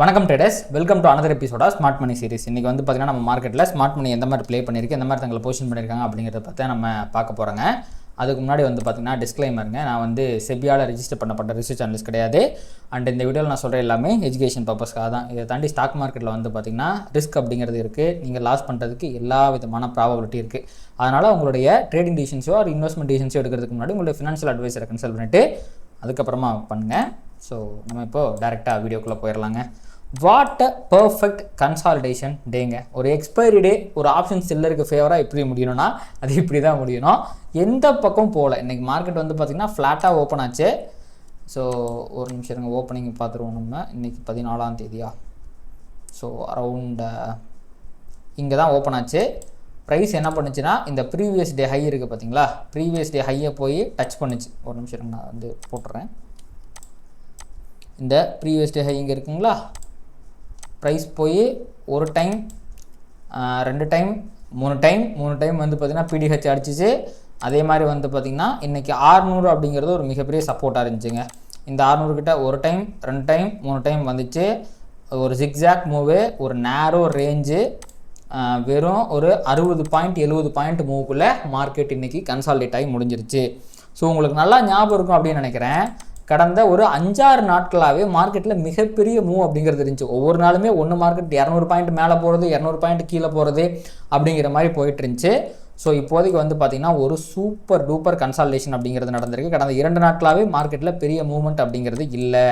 வணக்கம் traders, welcome to another episode of smart money series. இன்றைக்கி வந்து பார்த்திங்கன்னா நம்ம மார்க்கெட்டில் ஸ்மார்ட் மணி எந்த மாதிரி ப்ளே பண்ணியிருக்கு, எந்த மாதிரி தங்களை பொசிஷன் பண்ணியிருக்காங்க அப்படிங்கிறத பற்றி நம்ம பார்க்க போகிறோங்க. அதுக்கு முன்னாடி வந்து பார்த்திங்கன்னா டிஸ்க்ளைமருங்க, நான் வந்து செபியால் ரெஜிஸ்டர் பண்ணப்பட்ட ரிசர்ச் அனலிஸ்ட் கிடையாது. அண்ட் இந்த வீடியோவில் நான் சொல்கிற எல்லாமே எஜுகேஷன் பர்பஸ்க்காக தான். இதை தாண்டி ஸ்டாக் மார்க்கெட்டில் வந்து பார்த்திங்கன்னா ரிஸ்க் அப்படிங்கிறது இருக்குது. நீங்கள் லாஸ் பண்ணுறதுக்கு எல்லா விதமான ப்ராபபிலிட்டி இருக்குது. அதனால் உங்களுடைய ட்ரேடிங் டிசிஷன்ஸோ ஒரு இன்வெஸ்ட்மெண்ட் டிசிஷன்ஸோ எடுக்கிறதுக்கு முன்னாடி உங்களுடைய ஃபினான்ஷியல் அட்வைஸரை கன்சல்ட் பண்ணிவிட்டு அதுக்கப்புறமா பண்ணுங்கள். ஸோ நம்ம இப்போது டேரெக்டாக வீடியோக்குள்ளே போயிடலாங்க. வாட் அ பர்ஃபெக்ட் கன்சால்டேஷன் டேங்க. ஒரு எக்ஸ்பைரி டே ஒரு ஆப்ஷன் செல்லருக்கு ஃபேவராக எப்படி முடியணும்னா அது இப்படி தான் முடியணும். எந்த பக்கம் போகல. இன்றைக்கி மார்க்கெட் வந்து பார்த்திங்கன்னா ஃப்ளாட்டாக ஓப்பன் ஆச்சு. ஸோ ஒரு நிமிஷம் இருங்க, ஓப்பனிங் பார்த்துருவோம். நம்ம இன்றைக்கி 14ஆம் தேதியா, ஸோ அரவுண்ட் இங்கே தான் ஓப்பன் ஆச்சு. ப்ரைஸ் என்ன பண்ணுச்சுன்னா இந்த ப்ரீவியஸ் டே ஹை இருக்குது பார்த்தீங்களா, ப்ரீவியஸ் டே ஹையை போய் டச் பண்ணுச்சு. ஒரு நிமிஷம் இருங்க, நான் வந்து போட்டுறேன். இந்த ப்ரீவியஸ் டே ஹை இங்கே இருக்குங்களா, ப்ரைஸ் போய் ஒரு டைம், 2 டைம், 3 டைம் வந்து பார்த்திங்கன்னா பிடிஹெச் அடிச்சிச்சு. அதே மாதிரி வந்து பார்த்திங்கன்னா இன்றைக்கி 600 அப்படிங்கிறது ஒரு மிகப்பெரிய சப்போர்ட்டாக இருந்துச்சுங்க. இந்த 600 கிட்ட 1 டைம், 2 டைம், 3 டைம் வந்துச்சு. ஒரு ஜிக்ஸாக் மூவு, ஒரு நேரோ ரேஞ்சு, வெறும் ஒரு 60 பாயிண்ட் 70 பாயிண்ட் மூவுக்குள்ளே மார்க்கெட் இன்றைக்கி கன்சால்டேட் ஆகி முடிஞ்சிருச்சு. ஸோ உங்களுக்கு நல்லா ஞாபகம் இருக்கும் அப்படின்னு நினைக்கிறேன். கடந்த ஒரு 5-6 நாட்களாகவே மார்க்கெட்டில் மிகப்பெரிய மூவ் அப்படிங்கிறது இருந்துச்சு. ஒவ்வொரு நாளுமே ஒன்று மார்க்கெட் 200 பாயிண்ட் மேலே போகிறது, 200 பாயிண்ட் கீழே போகிறது அப்படிங்கிற மாதிரி போயிட்டு இருந்துச்சு. ஸோ இப்போதைக்கு வந்து பார்த்திங்கன்னா ஒரு சூப்பர் டூப்பர் கன்சால்டேஷன் அப்படிங்கிறது நடந்திருக்கு. கடந்த 2 நாட்களாகவே மார்க்கெட்டில் பெரிய மூவ்மெண்ட் அப்படிங்கிறது இல்லை.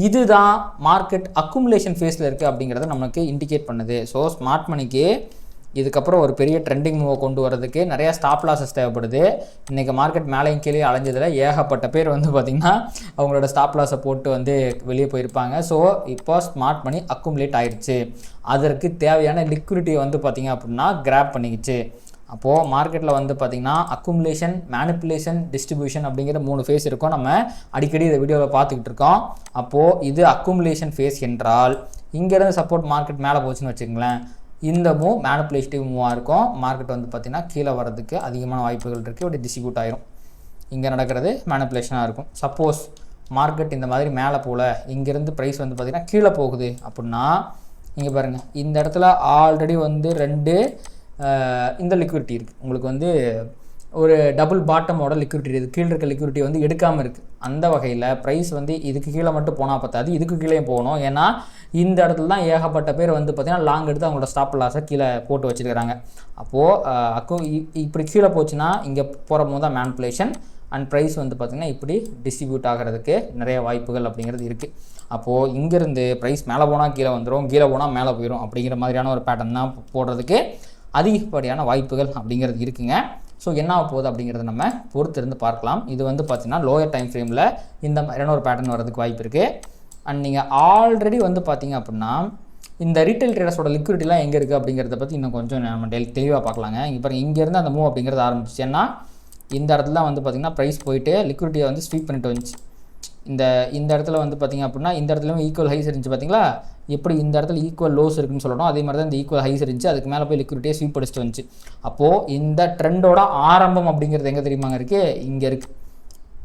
இதுதான் மார்க்கெட் அக்குமுலேஷன் ஃபேஸில் இருக்குது அப்படிங்கிறத நமக்கு இண்டிகேட் பண்ணுது. ஸோ ஸ்மார்ட் மணிக்கு இதுக்கப்புறம் ஒரு பெரிய ட்ரெண்டிங் மூவை கொண்டு வரதுக்கு நிறையா ஸ்டாப் லாஸஸ் தேவைப்படுது. இன்றைக்கி மார்க்கெட் மேலேயும் கீழே அலைஞ்சதில் ஏகப்பட்ட பேர் வந்து பார்த்திங்கன்னா அவங்களோட ஸ்டாப் லாஸை போட்டு வந்து வெளியே போயிருப்பாங்க. ஸோ இப்போ ஸ்மார்ட் மணி அக்குமுலேட் ஆயிடுச்சு. அதற்கு தேவையான லிக்விடிட்டியை வந்து பார்த்திங்க அப்படின்னா கிராப் பண்ணிக்கிச்சு. அப்போது மார்க்கெட்டில் வந்து பார்த்திங்கன்னா அக்குமுலேஷன், மேனிப்புலேஷன், டிஸ்ட்ரிபியூஷன் அப்படிங்கிற 3 ஃபேஸ் இருக்கும். நம்ம அடிக்கடி இந்த வீடியோவில் பார்த்துக்கிட்டு இருக்கோம். அப்போது இது அக்குமுலேஷன் ஃபேஸ் என்றால் இங்கேருந்து சப்போர்ட் மார்க்கெட் மேலே போச்சுன்னு வச்சுங்களேன், இந்த மூவ் மேனிப்புலேட்டிவ் மூவாக இருக்கும். மார்க்கெட் வந்து பார்த்திங்கன்னா கீழே வர்றதுக்கு அதிகமான வாய்ப்புகள் இருக்குது. இப்படி டிஸ்ட்ரிபியூட் ஆகிரும். இங்கே நடக்கிறது மேனிப்புலேஷனாக இருக்கும். சப்போஸ் மார்க்கெட் இந்த மாதிரி மேலே போகல, இங்கேருந்து ப்ரைஸ் வந்து பார்த்திங்கன்னா கீழே போகுது அப்படின்னா இங்கே பாருங்கள், இந்த இடத்துல ஆல்ரெடி வந்து 2 இந்த லிக்விடிட்டி இருக்குது. உங்களுக்கு வந்து ஒரு டபுள் பாட்டமோட லிக்விடிட்டி இருக்குது. கீழே இருக்க லிக்விடிட்டி வந்து எடுக்காமல் இருக்குது. அந்த வகையில் ப்ரைஸ் வந்து இதுக்கு கீழே மட்டும் போனால் பார்த்தாது, இதுக்கு கீழே போகணும். ஏன்னா இந்த இடத்துல தான் ஏகப்பட்ட பேர் வந்து பார்த்திங்கன்னா லாங் எடுத்து அவங்களோட ஸ்டாப் லாஸை கீழே போட்டு வச்சுருக்கிறாங்க. அப்போது இப்படி கீழே போச்சுன்னா இங்கே போகிற போது தான் மேனிப்புலேஷன் அண்ட் ப்ரைஸ் வந்து பார்த்திங்கன்னா இப்படி டிஸ்ட்ரிபியூட் ஆகிறதுக்கு நிறைய வாய்ப்புகள் அப்படிங்கிறது இருக்குது. அப்போது இங்கேருந்து ப்ரைஸ் மேலே போனால் கீழே வந்துடும், கீழே போனால் மேலே போயிடும் அப்படிங்கிற மாதிரியான ஒரு பேட்டர்ன் தான் போடுறதுக்கு அதிகப்படியான வாய்ப்புகள் அப்படிங்கிறது இருக்குங்க. ஸோ என்ன போகுது அப்படிங்கிறத நம்ம பொறுத்திருந்து பார்க்கலாம். இது வந்து பார்த்திங்கன்னா லோயர் டைம் ஃப்ரேமில் இந்த மாதிரியான ஒரு பேட்டர்ன் வரதுக்கு வாய்ப்பு இருக்குது. அண்ட் நீங்கள் ஆல்ரெடி வந்து பார்த்திங்க அப்படின்னா இந்த ரீட்டைல் ட்ரேடர்ஸோட லிக்விடிட்டிலாம் எங்கே இருக்குது அப்படிங்கிறத பற்றி இன்னும் கொஞ்சம் நம்ம தெளிவாக பார்க்கலாங்க. இங்கே பாருங்கள், இங்கேருந்து அந்த மூவ் அப்படிங்கிறது ஆரம்பிச்சு. ஏன்னா இந்த இடத்துல வந்து பார்த்திங்கன்னா ப்ரைஸ் போயிட்டு லிக்விடிட்டியை வந்து ஸ்வீப் பண்ணிட்டு வந்துச்சு. இந்த இடத்துல வந்து பார்த்திங்க அப்படின்னா இந்த இடத்துலையும் ஈக்குவல் ஹைஸ் இருந்துச்சு பார்த்தீங்களா. எப்படி இந்த இடத்துல ஈக்குவல் லோஸ் இருக்குன்னு சொல்லணும், அதே மாதிரி தான் இந்த ஈக்குவல் ஹைஸ் இருந்துச்சு. அதுக்கு மேலே போய் லிக்விடிட்டியை ஸ்வீப் அடிச்சுட்டு வந்துச்சு. அப்போது இந்த ட்ரெண்டோட ஆரம்பம் அப்படிங்கிறது எங்கே தெரியுமாங்க இருக்குது, இங்கே இருக்குது.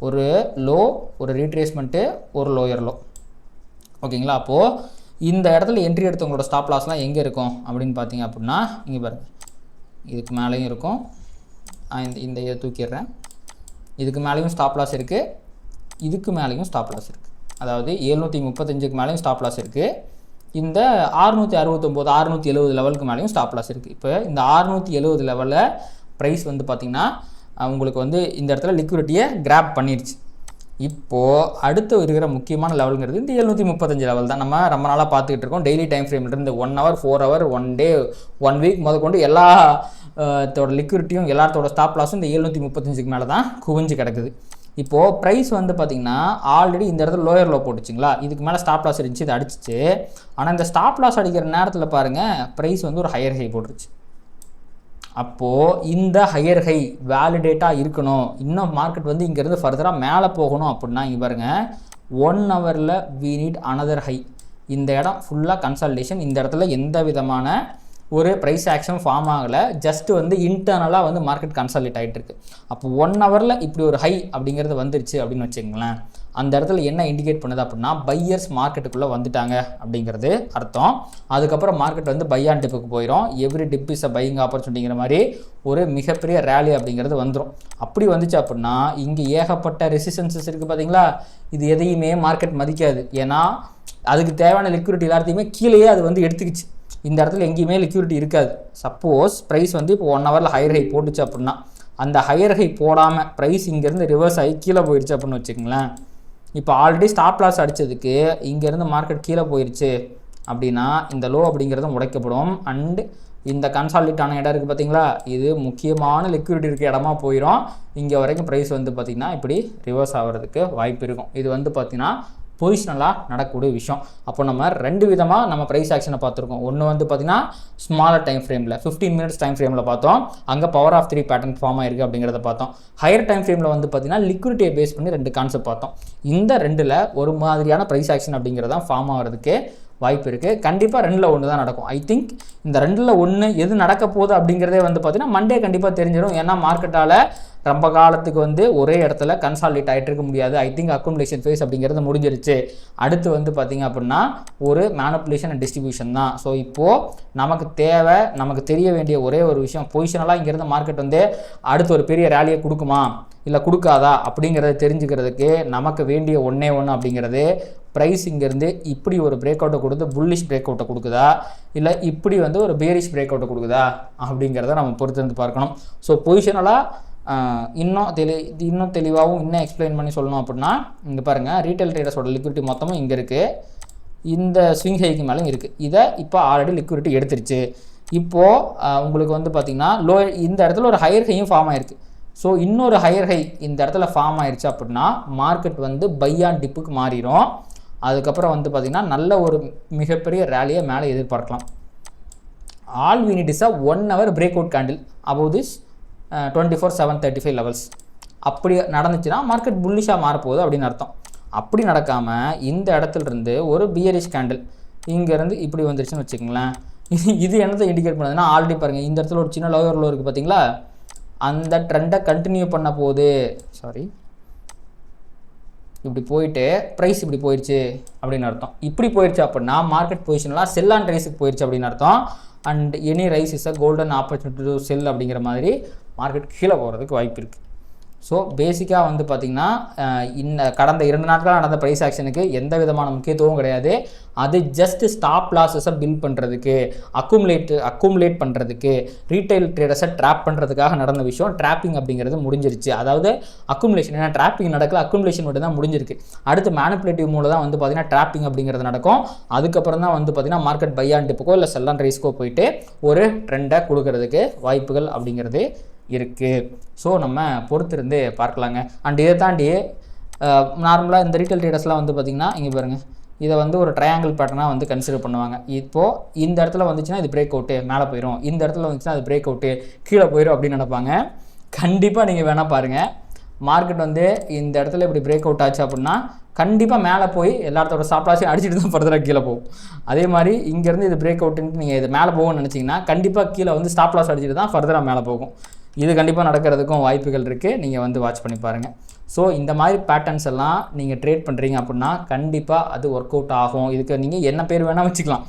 ஒரு லோ, ஒரு ரீட்ரேஸ்மெண்ட்டு, ஒரு லோயர் லோ, ஓகேங்களா. அப்போது இந்த இடத்துல என்ட்ரி எடுத்தவங்களோட ஸ்டாப் லாஸ்லாம் எங்கே இருக்கும் அப்படின்னு பார்த்தீங்க அப்படின்னா இங்கே பாருங்கள், இதுக்கு மேலேயும் இருக்கும். இந்த இதை தூக்கிடுறேன். இதுக்கு மேலேயும் ஸ்டாப் லாஸ் இருக்குது, இதுக்கு மேலேயும் ஸ்டாப் லாஸ் இருக்குது. அதாவது 735க்கு மேலேயும் ஸ்டாப் லாஸ் இருக்குது. இந்த 669 670 லெவலுக்கு மேலேயும் ஸ்டாப் லாஸ் இருக்குது. இப்போ இந்த 670 லெவலில் ப்ரைஸ் வந்து பார்த்திங்கன்னா உங்களுக்கு வந்து இந்த இடத்துல லிக்விடிட்டியை கிராப் பண்ணிடுச்சு. இப்போது அடுத்து இருக்கிற முக்கியமான லெவலுங்கிறது இந்த 735 லெவல் தான். நம்ம ரொம்ப நாளாக பார்த்துக்கிட்டு இருக்கோம். டெய்லி டைம் ஃப்ரேம்லேருந்து 1 hour 4 hour 1 day 1 week முதற்கொண்டு எல்லாத்தோட லிக்விடிட்டியும் எல்லாத்தோட ஸ்டாப் லாஸும் இந்த 735க்கு மேலே தான் குவிஞ்சு கிடக்குது. இப்போது ப்ரைஸ் வந்து பார்த்திங்கன்னா ஆல்ரெடி இந்த இடத்துல லோயர் லோ போட்டுச்சுங்களா, இதுக்கு மேலே ஸ்டாப் லாஸ் இருந்துச்சு, இது அடிச்சிச்சு. ஆனால் இந்த ஸ்டாப் லாஸ் அடிக்கிற நேரத்தில் பாருங்கள், ப்ரைஸ் வந்து ஒரு ஹையர் ஹை போட்டுருச்சு. அப்போது இந்த ஹையர் ஹை வேலிடேட்டாக இருக்கணும், இன்னும் மார்க்கெட் வந்து இங்கேருந்து ஃபர்தராக மேலே போகணும் அப்படின்னா இங்கே பாருங்கள், 1 hourல வி நீட் அனதர் ஹை. இந்த இடம் ஃபுல்லாக கன்சல்டேஷன். இந்த இடத்துல எந்த விதமான ஒரு ப்ரைஸ் ஆக்ஷன் ஃபார்ம் ஆகலை, ஜஸ்ட் வந்து இன்டர்னலாக வந்து மார்க்கெட் கன்சாலிடேட் ஆகிட்டு இருக்கு. அப்போ 1 ஹவரில் இப்படி ஒரு ஹை அப்படிங்கிறது வந்துருச்சு அப்படின்னு வச்சுக்கோங்களேன். அந்த இடத்துல என்ன இண்டிகேட் பண்ணுது அப்படின்னா பையர்ஸ் மார்க்கெட்டுக்குள்ளே வந்துட்டாங்க அப்படிங்கிறது அர்த்தம். அதுக்கப்புறம் மார்க்கெட் வந்து பை ஆன் டிப்புக்கு போயிடும். Every dip is a buying ஆப்பர்ச்சுனிட்டிங்கிற மாதிரி ஒரு மிகப்பெரிய ரேலி அப்படிங்கிறது வந்துடும். அப்படி வந்துச்சு அப்படின்னா இங்கே ஏகப்பட்ட ரெசிஸ்டன்சஸ் இருக்குது பார்த்தீங்களா, இது எதையுமே மார்க்கெட் மதிக்காது. ஏன்னா அதுக்கு தேவையான லிக்விடிட்டி எல்லாத்தையுமே கீழேயே அது வந்து எடுத்துக்கிச்சு. இந்த இடத்துல எங்கேயுமே லிக்விடிட்டி இருக்காது. சப்போஸ் ப்ரைஸ் வந்து இப்போ 1 ஹவரில் ஹையர் ஹை போட்டுச்சு அப்படின்னா அந்த ஹையர் ஹை போடாமல் ப்ரைஸ் இங்கேருந்து ரிவர்ஸ் ஆகி கீழே போயிடுச்சு அப்படின்னு வச்சுக்கோங்களேன். இப்போ ஆல்ரெடி ஸ்டாப் லாஸ் அடித்ததுக்கு இங்கேருந்து மார்க்கெட் கீழே போயிடுச்சு அப்படின்னா இந்த லோ அப்படிங்கிறது உடைக்கப்படும். அண்டு இந்த கன்சாலிடேட் ஆன இடம் இருக்குது பார்த்தீங்களா, இது முக்கியமான லிக்விடிட்டி இருக்க இடமா போயிடும். இங்கே வரைக்கும் ப்ரைஸ் வந்து பார்த்திங்கன்னா இப்படி ரிவர்ஸ் ஆகிறதுக்கு வாய்ப்பு இருக்கும். இது வந்து பார்த்திங்கன்னா பொசிஷனலாக நடக்கக்கூடிய விஷயம். அப்போ நம்ம 2 விதமாக நம்ம ப்ரைஸ் ஆக்ஷனை பார்த்துருக்கோம். ஒன்று வந்து பார்த்திங்கன்னா ஸ்மாலர் டைம் ஃப்ரேமில் 15 மினிட்ஸ் டைம் ஃப்ரேமில் பார்த்தோம், அங்கே பவர் ஆஃப் 3 பேட்டர்ன் ஃபார்ம் ஆயிருக்கு அப்படிங்கிறத பார்த்தோம். ஹையர் டைம் ஃப்ரேமில் வந்து பார்த்திங்கன்னா லிக்விடிட்டியை பேஸ் பண்ணி 2 கான்செப்ட் பார்த்தோம். இந்த 2ல் ஒரு மாதிரியான ப்ரைஸ் ஆக்ஷன் அப்படிங்கிறதான் ஃபார்ம் ஆகிறதுக்கு வாய்ப்பு இருக்குது. கண்டிப்பாக 2ல் 1 தான் நடக்கும். ஐ திங்க் இந்த 2ல் 1 எது நடக்க போகுது அப்படிங்கிறதே வந்து பார்த்திங்கன்னா மண்டே கண்டிப்பாக தெரிஞ்சிடும். ஏன்னா மார்க்கெட்டால் ரொம்ப காலத்துக்கு வந்து ஒரே இடத்துல கன்சாலிடேட் ஆகிட்டு இருக்க முடியாது. ஐ திங்க் அக்குமுலேஷன் ஃபேஸ் அப்படிங்கிறது முடிஞ்சிருச்சு. அடுத்து வந்து பார்த்திங்க அப்படின்னா ஒரு மேனிப்புலேஷன் அண்ட் டிஸ்ட்ரிபியூஷன் தான். ஸோ இப்போது நமக்கு தேவை, நமக்கு தெரிய வேண்டிய ஒரே ஒரு விஷயம், பொசிஷனலாக இங்கேருந்து மார்க்கெட் வந்து அடுத்து ஒரு பெரிய ரேலியை கொடுக்குமா இல்லை கொடுக்காதா அப்படிங்கிறத தெரிஞ்சுக்கிறதுக்கு நமக்கு வேண்டிய ஒன்றே ஒன்று அப்படிங்கிறது ப்ரைஸ் இங்கேருந்து இப்படி ஒரு பிரேக் அவுட்டை கொடுத்து புல்லிஷ் பிரேக் அவுட்டை கொடுக்குதா இல்லை இப்படி வந்து ஒரு பேரிஷ் பிரேக் அவுட்டை கொடுக்குதா அப்படிங்கிறத நம்ம பொறுத்து வந்து பார்க்கணும். ஸோ பொசிஷனலாக இன்னும் தெளிவாகவும் இன்னும் எக்ஸ்பிளைன் பண்ணி சொல்லணும் அப்படின்னா இங்கே பாருங்கள், ரீட்டைல் ட்ரேடர்ஸோட லிக்விடிட்டி மொத்தமும் இங்கே இருக்குது, இந்த ஸ்விங் ஹைக்கு மேலே இருக்குது. இதை இப்போ ஆல்ரெடி லிக்விடிட்டி எடுத்துருச்சு. இப்போது உங்களுக்கு வந்து பார்த்திங்கன்னா இந்த இடத்துல ஒரு ஹையர் ஹையும் ஃபார்ம் ஆயிருக்கு. ஸோ இன்னொரு ஹையர் ஹை இந்த இடத்துல ஃபார்ம் ஆயிடுச்சு அப்படின்னா மார்க்கெட் வந்து பை ஆன் டிப்புக்கு மாறிடும். அதுக்கப்புறம் வந்து பார்த்திங்கன்னா நல்ல ஒரு மிகப்பெரிய ரேலியை மேலே எதிர்பார்க்கலாம். All we need is a 1 hour break out candle above this 24,735 levels. அப்படி நடந்துச்சுன்னா மார்க்கெட் புல்லிஷாக மாறப்போகுது அப்படின்னு அர்த்தம். அப்படி நடக்காமல் இந்த இடத்துலேருந்து ஒரு பியரிஷ் கேண்டில் இங்கேருந்து இப்படி வந்துருச்சுன்னு வச்சுக்கோங்களேன். இது என்னத்தை இண்டிகேட் பண்ணுதுன்னா ஆல்ரெடி பாருங்கள் இந்த இடத்துல ஒரு சின்ன லோவர் லோ இருக்குது பார்த்தீங்களா, அந்த ட்ரெண்டை கண்டினியூ பண்ண போகுது. இப்படி போயிட்டு ப்ரைஸ் இப்படி போயிடுச்சு அப்படின்னு அர்த்தம். இப்படி போயிடுச்சு அப்படின்னா மார்க்கெட் பொசிஷனெலாம் செல் ஆன் ரைஸுக்கு போயிடுச்சு அப்படின்னு அர்த்தம். And any rice is a golden opportunity to sell அப்படிங்கிற மாதிரி மார்க்கெட் கீழே போகிறதுக்கு வாய்ப்பு இருக்குது. ஸோ பேசிக்காக வந்து பார்த்திங்கன்னா இந்த கடந்த 2 நாட்களாக நடந்த ப்ரைஸ் ஆக்ஷனுக்கு எந்த விதமான முக்கியத்துவம் கிடையாது. அது ஜஸ்ட் ஸ்டாப் லாஸஸை பில்ட் பண்ணுறதுக்கு, அக்குமுலேட் பண்ணுறதுக்கு, ரீட்டைல் ட்ரேடர்ஸை ட்ராப் பண்ணுறதுக்காக நடந்த விஷயம். ட்ராப்பிங் அப்படிங்கிறது முடிஞ்சிருச்சு. அதாவது அக்குமுலேஷன், ஏன்னா ட்ராப்பிங் நடக்கல, அக்குமுலேஷன் மட்டும் தான் முடிஞ்சிருக்கு. அடுத்து மேனிப்புலேட்டிவ் மூலம் தான் வந்து பார்த்திங்கன்னா ட்ராப்பிங் அப்படிங்கிறது நடக்கும். அதுக்கப்புறம் தான் வந்து பார்த்திங்கன்னா மார்க்கெட் பை ஆன் டிப்புக்கோ இல்லை செல் ஆன் ரைஸ்க்கோ போயிட்டு ஒரு ட்ரெண்டை கொடுக்கறதுக்கு வாய்ப்புகள் அப்படிங்கிறது இருக்குது. ஸோ நம்ம பொறுத்திருந்து பார்க்கலாங்க. அண்ட் இதை தாண்டி நார்மலாக இந்த ரீட்டைல் ட்ரேடர்ஸ்லாம் வந்து பார்த்திங்கன்னா இங்கே பாருங்கள், இதை வந்து ஒரு ட்ரையாங்கிள் பேட்டர்னாக வந்து கன்சிடர் பண்ணுவாங்க. இப்போது இந்த இடத்துல வந்துச்சுன்னா இது பிரேக் அவுட்டு மேலே போயிடும், இந்த இடத்துல வந்துச்சுன்னா அது பிரேக் அவுட்டு கீழே போயிடும் அப்படின்னு நினைப்பாங்க. கண்டிப்பாக நீங்கள் வேணால் பாருங்கள், மார்க்கெட் வந்து இந்த இடத்துல இப்படி பிரேக் அவுட் ஆச்சு அப்படின்னா கண்டிப்பாக மேலே போய் எல்லாத்தோட ஸ்டாப் லாஸையும் அடிச்சுட்டு தான் ஃபர்தராக கீழே போகும். அதே மாதிரி இங்கேருந்து இது பிரேக் அவுட்டுன்ட்டு நீங்கள் இது மேலே போகும்னு நினச்சிங்கன்னா கண்டிப்பாக கீழே வந்து ஸ்டாப் லாஸ் அடிச்சுட்டு தான் ஃபர்தராக மேலே போகும். இது கண்டிப்பாக நடக்கிறதுக்கும் வாய்ப்புகள் இருக்குது. நீங்கள் வந்து வாட்ச் பண்ணி பாருங்கள். ஸோ இந்த மாதிரி பேட்டர்ன்ஸ் எல்லாம் நீங்கள் ட்ரேட் பண்ணுறீங்க அப்படின்னா கண்டிப்பாக அது ஒர்க் அவுட் ஆகும். இதுக்கு நீங்கள் என்ன பேர் வேணால் வச்சுக்கலாம்,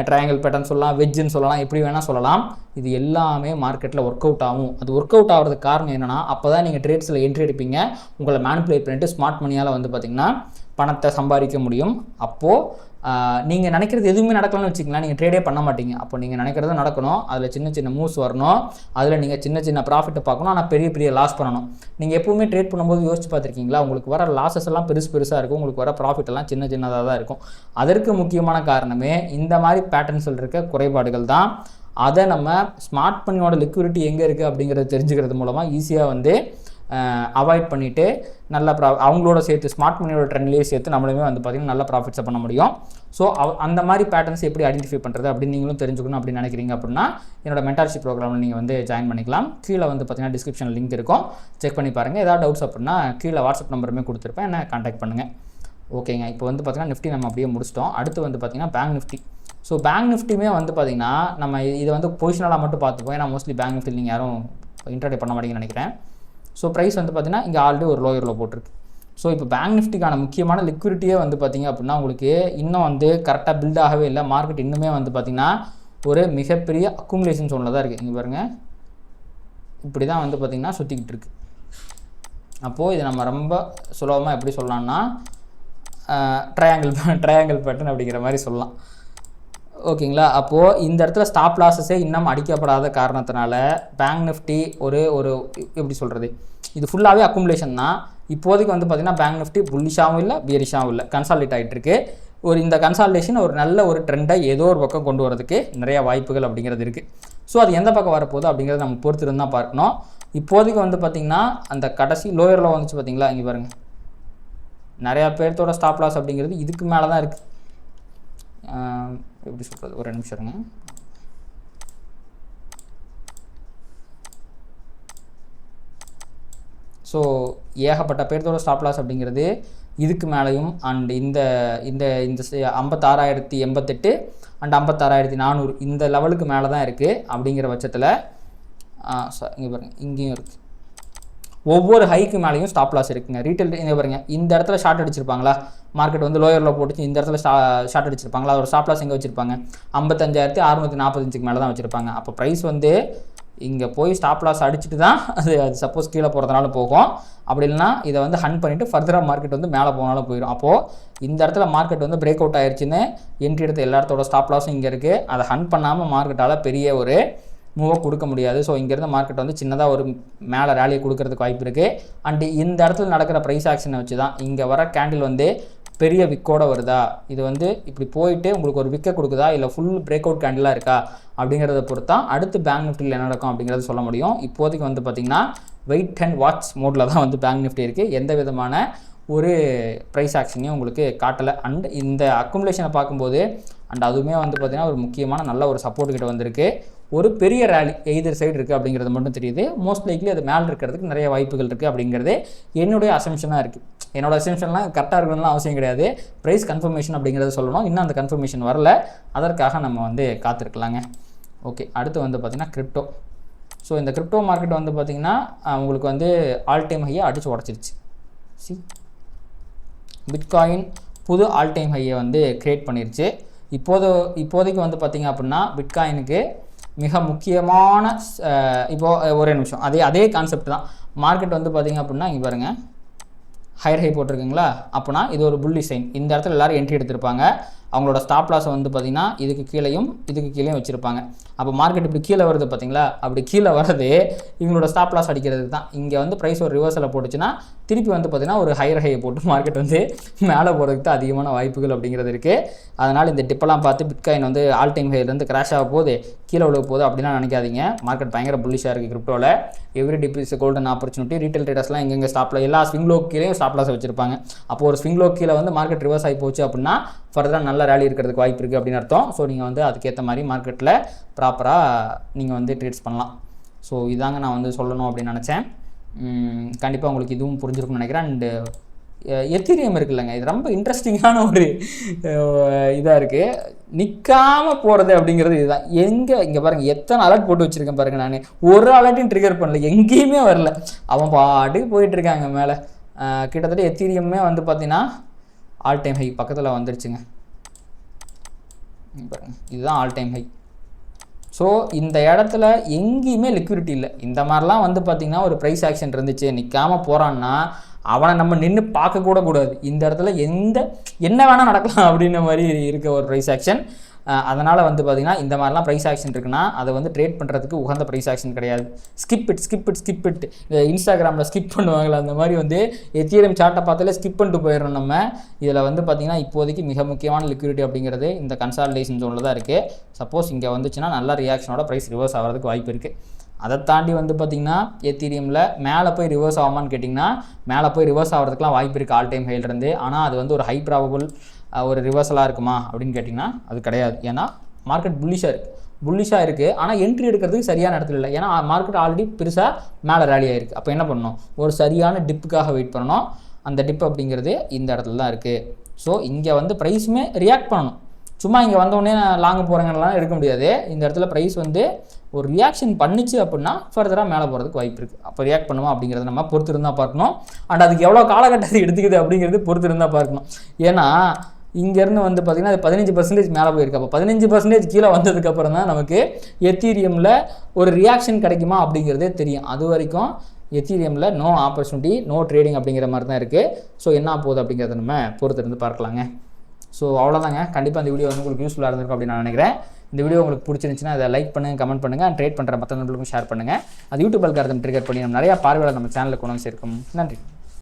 ட்ரையாங்கிள் பேட்டர்ன் சொல்லலாம், வெஜ்ஜுன்னு சொல்லலாம், எப்படி வேணால் சொல்லலாம். இது எல்லாமே மார்க்கெட்டில் ஒர்க் அவுட் ஆகும். அது ஒர்க் அவுட் ஆகிறதுக்கு காரணம் என்னென்னா அப்போ தான் நீங்கள் ட்ரேட்ஸில் என்ட்ரி எடுப்பீங்க, உங்களை மேனிப்புலேட் பண்ணிட்டு ஸ்மார்ட் மணியால் வந்து பார்த்திங்கன்னா பணத்தை சம்பாதிக்க முடியும். அப்போது நீங்கள் நினைக்கிறது எதுவுமே நடக்கலன்னு வச்சுக்கலாம், நீங்கள் ட்ரேடே பண்ண மாட்டீங்க. அப்போ நீங்கள் நினைக்கிறது நடக்கணும், அதில் சின்ன சின்ன மூவ்ஸ் வரணும், அதில் நீங்கள் சின்ன சின்ன ப்ராஃபிட்டை பார்க்கணும், ஆனால் பெரிய பெரிய லாஸ் பண்ணணும். நீங்கள் எப்போவுமே ட்ரேட் பண்ணும்போது யோசிச்சு பார்த்துருக்கீங்களா, உங்களுக்கு வர லாஸஸ் எல்லாம் பெருசாக இருக்கும், உங்களுக்கு வர ப்ராஃபிட் எல்லாம் சின்ன சின்னதாக தான் இருக்கும். அதற்கு முக்கியமான காரணமே இந்த மாதிரி பேட்டர்ன்ஸில் இருக்க குறைபாடுகள் தான். அதை நம்ம ஸ்மார்ட் மணியோட லிக்விடிட்டி எங்கே இருக்குது அப்படிங்கிறத தெரிஞ்சுக்கிறது மூலமாக ஈஸியாக வந்து அவாய்ட் பண்ணிவிட்டு நல்ல அவங்களோட சேர்த்து ஸ்மார்ட் மணியோட ட்ரெண்ட்லேயே சேர்த்து நம்மளுமே வந்து பார்த்திங்கன்னா நல்ல ப்ராஃபிட்ஸை பண்ண முடியும். ஸோ அந்த மாதிரி பேட்டர்ன்ஸ் எப்படி ஐடென்டிஃபை பண்ணுறது அப்படின்னு நீங்களும் தெரிஞ்சுக்கணும் அப்படின்னு நினைக்கிறீங்க அப்படின்னா என்னோட மென்டார்ஷிப் ப்ரோக்ராமில் நீங்கள் வந்து ஜாயின் பண்ணிக்கலாம். கீழே வந்து பார்த்திங்கன்னா டிஸ்கிரிப்ஷன் லிங்க் இருக்கும், செக் பண்ணி பாருங்கள். ஏதாவது டவுட்ஸ் அப்படின்னா கீழே வாட்ஸ்அப் நம்பருமே கொடுத்துருப்பேன், என்ன கான்டாக்ட் பண்ணுங்கள். ஓகேங்க, இப்போ வந்து பார்த்திங்கன்னா நிஃப்டி நம்ம அப்படியே முடிச்சிட்டோம். அடுத்து வந்து பார்த்திங்கன்னா பேங்க் நிஃப்டி. ஸோ பேங்க் நிஃப்டியுமே வந்து பார்த்திங்கன்னா நம்ம இதை வந்து பொசிஷனலாக மட்டும் பார்த்துப்போம். ஏன்னா மோஸ்ட்லி பேங்க் நிஃப்டி நீங்கள் யாரும் இன்ட்ராடே பண்ண மாட்டீங்கன்னு நினைக்கிறேன். ஸோ ப்ரைஸ் வந்து பார்த்திங்கன்னா இங்கே ஆல்ரெடி ஒரு லோயர் லோ போட்டிருக்கு. ஸோ இப்போ பேங்க் நிஃப்டிக்கான முக்கியமான லிக்விடிட்டியே வந்து பார்த்திங்க அப்படின்னா உங்களுக்கு இன்னும் வந்து கரெக்டாக பில்ட் ஆகவே இல்லை. மார்க்கெட் இன்னுமே வந்து பார்த்திங்கன்னா ஒரு மிகப்பெரிய அக்குமுலேஷன் ஜோனில் தான் இருக்குது. இங்கே பாருங்கள், இப்படி தான் வந்து பார்த்திங்கன்னா சுற்றிக்கிட்டு இருக்குது. அப்போது இது நம்ம ரொம்ப சுலபமாக எப்படி சொல்லலாம்னா ட்ரையாங்கிள் பேட்டர்ன் அப்படிங்கிற மாதிரி சொல்லலாம். ஓகேங்களா? அப்போது இந்த இடத்துல ஸ்டாப் லாஸஸே இன்னும் அடிக்கப்படாத காரணத்தினால பேங்க் நிஃப்டி ஒரு எப்படி சொல்கிறது, இது ஃபுல்லாகவே அக்குமுலேஷன் தான். இப்போதைக்கு வந்து பார்த்திங்கன்னா பேங்க் நிஃப்டி புல்லிஷாகவும் இல்லை பியரிஷாகவும் இல்லை, கன்சாலிடேட் ஆகிட்டு இருக்கு. இந்த கன்சாலிடேஷன் ஒரு நல்ல ஒரு ட்ரெண்டை ஏதோ ஒரு பக்கம் கொண்டு வரதுக்கு நிறையா வாய்ப்புகள் அப்படிங்கிறது இருக்குது. ஸோ அது எந்த பக்கம் வரப்போகுது அப்படிங்கிறத நம்ம பொறுத்திருந்து தான் பார்க்கணும். இப்போதைக்கு வந்து பார்த்திங்கன்னா அந்த கடைசி லோயரில் வந்துச்சு பார்த்திங்களா, இங்கே பாருங்கள், நிறையா பேர்த்தோட ஸ்டாப் லாஸ் அப்படிங்கிறது இதுக்கு மேலே தான் இருக்குது. எப்படி சொல்கிறது, ஒரு நிமிஷம் இருங்க. ஸோ ஏகப்பட்ட பேர்த்தோட ஸ்டாப் லாஸ் அப்படிங்கிறது இதுக்கு மேலேயும் அண்ட் இந்த இந்த இந்த 56,088 அண்ட் 56,400 இந்த லெவலுக்கு மேலே தான் இருக்குது. அப்படிங்கிற பட்சத்தில் இங்கே பாருங்கள், இங்கேயும் இருக்குது. ஒவ்வொரு ஹைக்கு மேலேயும் ஸ்டாப் லாஸ் இருக்குங்க. ரீட்டைல் இங்கே பாருங்கள், இந்த இடத்துல ஷார்ட் அடிச்சிருப்பாங்களா, மார்க்கெட் வந்து லோயரில் போட்டுச்சு, இந்த இடத்துல ஷார்ட் அடிச்சிருப்பாங்களா, அதோட ஸ்டாப் லாஸ் எங்கே வச்சுருப்பாங்க, 55,645 மேலே தான் வச்சுருப்பாங்க. அப்போ ப்ரைஸ் வந்து இங்கே போய் ஸ்டாப் லாஸ் அடிச்சுட்டு தான் அது சப்போஸ் கீழே போகிறதுனால போகும். அப்படி இல்லைனா இதை வந்து ஹண்ட் பண்ணிவிட்டு ஃபர்தராக மார்க்கெட் வந்து மேலே போனாலும் போயிடும். அப்போது இந்த இடத்துல மார்க்கெட் வந்து பிரேக் அவுட் ஆயிடுச்சுன்னு என்ட்ரி எடுத்த எல்லா இடத்தோட ஸ்டாப் லாஸும் இங்கே இருக்குது. அதை ஹண்ட் பண்ணாமல் மார்க்கெட்டால் பெரிய ஒரு மூவாக கொடுக்க முடியாது. ஸோ இங்கேருந்து மார்க்கெட் வந்து சின்னதாக ஒரு மேலே ரேலியை கொடுக்கறதுக்கு வாய்ப்பு இருக்குது. அண்டு இந்த இடத்துல நடக்கிற ப்ரைஸ் ஆக்ஷனை வச்சு தான் இங்கே வர கேண்டில் வந்து பெரிய விக்கோட வருதா, இது வந்து இப்படி போயிட்டு உங்களுக்கு ஒரு விக்கை கொடுக்குதா, இல்லை ஃபுல் பிரேக் அவுட் கேண்டிலாக இருக்கா அப்படிங்கிறத பொறுத்தா அடுத்து பேங்க் நிஃப்டியில் என்ன நடக்கும் அப்படிங்கிறத சொல்ல முடியும். இப்போதைக்கு வந்து பார்த்திங்கன்னா வெயிட் அண்ட் வாட்ச் மோடில் தான் வந்து பேங்க் நிஃப்டி இருக்குது. எந்த விதமான ஒரு ப்ரைஸ் ஆக்ஷனையும் உங்களுக்கு காட்டலை. அண்ட் இந்த அக்குமுலேஷனை பார்க்கும்போது அண்ட் அதுவுமே வந்து பார்த்திங்கன்னா ஒரு முக்கியமான நல்ல ஒரு சப்போர்ட் கிட்ட வந்திருக்கு. ஒரு பெரிய ரேலி எய்தர் சைடு இருக்குது அப்படிங்கிறது மட்டும் தெரியுது. மோஸ்ட் லைக்லி அது மேலே இருக்கிறதுக்கு நிறைய வாய்ப்புகள் இருக்குது அப்படிங்கிறது என்னுடைய அசம்ஷனாக இருக்குது. என்னோடய அசம்ஷன்லாம் கரெக்டாக இருக்கணும்லாம் அவசியம் கிடையாது. ப்ரைஸ் கன்ஃபர்மேஷன் அப்படிங்கிறத சொல்லணும். இன்னும் அந்த கன்ஃபர்மேஷன் வரல, அதற்காக நம்ம வந்து காத்திருக்கலாங்க. ஓகே, அடுத்து வந்து பார்த்திங்கன்னா கிரிப்டோ. ஸோ இந்த கிரிப்டோ மார்க்கெட் வந்து பார்த்திங்கன்னா உங்களுக்கு வந்து ஆல் டைம் ஹையை அடித்து உடச்சிருச்சு. பிட்காயின் புது ஆல் டைம் ஹையை வந்து க்ரியேட் பண்ணிருச்சு. இப்போதைக்கு வந்து பார்த்திங்க அப்படின்னா பிட்காயினுக்கு மிக முக்கியமான இப்போது ஒரே நிமிஷம் அதே கான்செப்ட் தான். மார்க்கெட் வந்து பார்த்திங்க அப்படின்னா இங்கே பாருங்கள், ஹையர் ஹை போட்டிருக்குங்களா, அப்போனா இது ஒரு புல்லி சைன். இந்த இடத்துல எல்லோரும் என்ட்ரி எடுத்திருப்பாங்க. அவங்களோட ஸ்டாப் லாஸை வந்து பார்த்திங்கன்னா இதுக்கு கீழேயும் வச்சுருப்பாங்க. அப்போ மார்க்கெட் இப்படி கீழே வருது பார்த்திங்களா, அப்படி கீழே வர்றது இவங்களோட ஸ்டாப் லாஸ் அடிக்கிறதுக்கு தான். இங்கே வந்து ப்ரைஸ் ஒரு ரிவர்ஸில் போட்டுச்சுன்னா திருப்பி வந்து பார்த்திங்கன்னா ஒரு ஹையர் ஹையை போட்டு மார்க்கெட் வந்து மேலே போகிறதுக்கு தான் அதிகமான வாய்ப்புகள் அப்படிங்கிறது இருக்குது. அதனால் இந்த டிப்பெல்லாம் பார்த்து பிட்காயின் வந்து ஆல் டைம் ஹைலேருந்து கிராஷ் ஆக போகுது, கீழே விழுக போகுது அப்படிலாம் நினைக்காதீங்க. மார்க்கெட் பயங்கர புல்லிஷாக இருக்குது கிரிப்டோவில். Every dip is golden opportunity. Retail ட்ரேடர்ஸ்லாம் எங்கெங்கே ஸ்டாப்பில் எல்லா ஸ்விங் லோ கீழேயும் ஸ்டாப் லாஸ் வச்சுருப்பாங்க. அப்போ ஒரு ஸ்விங் லோ கீழே வந்து மார்க்கெட் ரிவர்ஸ் ஆகி போச்சு அப்படின்னா ஃபர்தராக நல்ல ரேலி இருக்கிறதுக்கு வாய்ப்பு இருக்குது அப்படின்னு அர்த்தம். ஸோ நீங்கள் வந்து அதுக்கேற்ற மாதிரி மார்க்கெட்டில் ப்ராப்பராக நீங்கள் வந்து ட்ரேட்ஸ் பண்ணலாம். ஸோ இதாங்க நான் வந்து சொல்லணும் அப்படின்னு நினச்சேன். கண்டிப்பாக உங்களுக்கு இதுவும் புரிஞ்சிருக்கும்னு நினைக்கிறேன். அண்டு எத்தீரியம் இருக்குல்லங்க, இது ரொம்ப இன்ட்ரெஸ்டிங்கான ஒரு இதாக இருக்குது. நிற்காமல் போகிறது அப்படிங்கிறது இதுதான். இங்கே பாருங்கள், எத்தனை அலர்ட் போட்டு வச்சுருக்கேன் பாருங்கள். நான் ஒரு அலர்ட்டையும் ட்ரிகர் பண்ணல, எங்கேயுமே வரல, அவன் பாட்டுக்கு போயிட்டுருக்காங்க மேலே. கிட்டத்தட்ட எத்தீரியமே வந்து பார்த்தீங்கன்னா ஆல் டைம் ஹை பக்கத்தில் வந்துருச்சுங்க. பாருங்கள், இதுதான் ஆல் டைம் ஹை. ஸோ இந்த இடத்துல எங்கேயுமே லிக்விடிட்டி இல்லை. இந்த மாதிரிலாம் வந்து பார்த்திங்கன்னா ஒரு ப்ரைஸ் ஆக்ஷன் இருந்துச்சு, நிற்காமல் போகிறான்னா அவனை நம்ம நின்று பார்க்கக்கூட கூடாது. இந்த இடத்துல என்ன வேணால் நடக்கலாம் அப்படின்ற மாதிரி இருக்க ஒரு ப்ரைஸ் ஆக்ஷன். அதனால் வந்து பார்த்திங்கன்னா இந்த மாதிரிலாம் ப்ரைஸ் ஆக்ஷன் இருக்குன்னா அதை வந்து ட்ரேட் பண்ணுறதுக்கு உகந்த ப்ரைஸ் ஆக்ஷன் கிடையாது. ஸ்கிப் இட் இன்ஸ்டாகிராமில் ஸ்கிப் பண்ணுவாங்களே அந்த மாதிரி வந்து எத்தீரியம் சார்ட்டை பார்த்தாலே ஸ்கிப் பண்ணிட்டு போயிடணும் நம்ம. இதில் வந்து பார்த்திங்கன்னா இப்போதைக்கு மிக முக்கியமான லிக்விடிட்டி அப்படிங்கிறது இந்த கன்சாலிடேஷன் ஜோனில் தான் இருக்குது. சப்போஸ் இங்கே வந்துச்சுன்னா நல்ல ரியாக்ஷனோட ப்ரைஸ் ரிவர்ஸ் ஆகிறதுக்கு வாய்ப்பு இருக்குது. அதை தாண்டி வந்து பார்த்திங்கன்னா எத்தீரியமில் மேலே போய் ரிவர்ஸ் ஆகுமான்னு கேட்டிங்கன்னா மேலே போய் ரிவர்ஸ் ஆகிறதுக்குலாம் வாய்ப்பு இருக்குது ஆல் டைம் ஹைலேருந்து. ஆனால் அது வந்து ஒரு ஹை ப்ராபபிள் ஒரு ரிவர்சலாக இருக்குமா அப்படின்னு கேட்டிங்கன்னா அது கிடையாது. ஏன்னா மார்க்கெட் புல்லிஷாக இருக்குது. ஆனால் என்ட்ரி எடுக்கிறதுக்கு சரியான இடத்துல இல்லை. ஏன்னா மார்க்கெட் ஆல்ரெடி பெருசாக மேலே ரேலி ஆகிருக்கு. அப்போ என்ன பண்ணணும், ஒரு சரியான டிப்புக்காக வெயிட் பண்ணணும். அந்த டிப் அப்படிங்கிறது இந்த இடத்துல தான் இருக்குது. ஸோ இங்கே வந்து ப்ரைஸுமே ரியாக்ட் பண்ணணும். சும்மா இங்கே வந்தோடனே லாங் போகிறேங்கலாம் எடுக்க முடியாது. இந்த இடத்துல ப்ரைஸ் வந்து ஒரு ரியாக்ஷன் பண்ணிச்சு அப்படின்னா ஃபர்தராக மேலே போகிறதுக்கு வாய்ப்பு இருக்குது. அப்போ ரியாக்ட் பண்ணுவோம் அப்படிங்கிறத நம்ம பொறுத்து இருந்தால் பார்க்கணும். அண்ட் அதுக்கு எவ்வளோ காலகட்டத்தை எடுத்துக்குது அப்படிங்கிறது பொறுத்து இருந்தால் பார்க்கணும். ஏன்னா இங்கேருந்து வந்து பார்த்திங்கன்னா அது 15% மேலே போயிருக்கு. அப்போ 15% கீழே வந்ததுக்கப்புறம் தான் நமக்கு எத்தீரியமில் ஒரு ரியாக்ஷன் கிடைக்குமா அப்படிங்கிறதே தெரியும். அது வரைக்கும் எத்தீரியமில் நோ ஆப்பர்ச்சுனிட்டி, நோ ட்ரேடிங் அப்படிங்கிற மாதிரி தான் இருக்குது. ஸோ என்ன போகுது அப்படிங்கிறத நம்ம பொறுத்து இருந்து பார்க்கலாங்க. ஸோ அவ்வளோதாங்க. கண்டிப்பாக இந்த வீடியோ வந்து உங்களுக்கு யூஸ்ஃபுல்லாக இருந்திருக்கும் அப்படின்னு நான் நினைக்கிறேன். இந்த வீடியோ உங்களுக்கு பிடிச்சிருந்துச்சுன்னா அதை லைக் பண்ணுங்கள், கமெண்ட் பண்ணுங்கள், ட்ரேட் பண்ணுற மற்ற நண்பர்களுக்கும் ஷேர் பண்ணுங்கள். அது யூடியூப் அல்காரிதம் ட்ரிகர் பண்ணி நம்ம நிறையா பார்வையாளர் நம்ம சேனலுக்கு கொண்டு சேர்க்கும். நன்றி.